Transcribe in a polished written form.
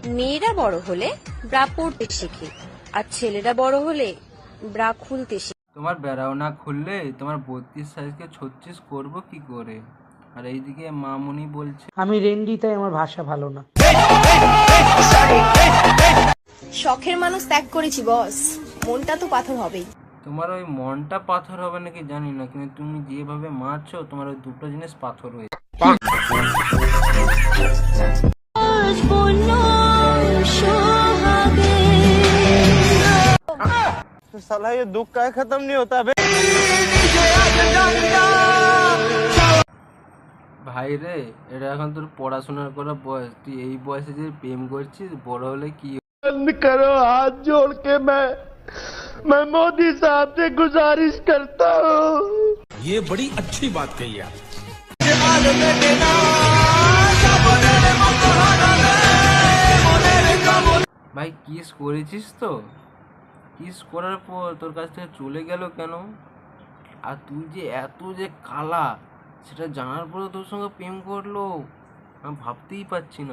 মেয়েরা বড় হলে ব্রা পড়তে শেখে, আর ছেলেরা বড় হলে ব্রা খুলতে শেখে। তোমার বেড়াও না খুললে তোমার 32 সাইজকে 36 করবো কি করে? আর এইদিকে মামুনি বলছে আমি রেন্ডি, তাই আমার ভাষা ভালো না। শখের মানুষ ত্যাগ করেছি বস, মনটা তো পাথর হবেই। তোমার ওই মনটা পাথর হবে নাকি জানি না, কিন্তু তুমি যেভাবে মারছো তোমার ওই দুটো জিনিস পাথর হয়েছে। साला ये दुख का खत्म नहीं होता बे। ভাই রে, এটা এখন তোর পড়াশোনার করা বয়স, তুই এই বয়সে যে প্রেম করছিস, বড় হলে কি? बंद करो, हाथ जोड़ के मैं मोदी साहब से गुजारिश करता हूँ। ये बड़ी अच्छी बात कही आप। ভাই কিস করেছিস তো? কিস করার পর তোর কাছ থেকে চলে গেল কেন? আর তুই যে এত যে কালা, সেটা জানার পরে তোর সঙ্গে প্রেম করলো, আমি ভাবতেই পারছি না।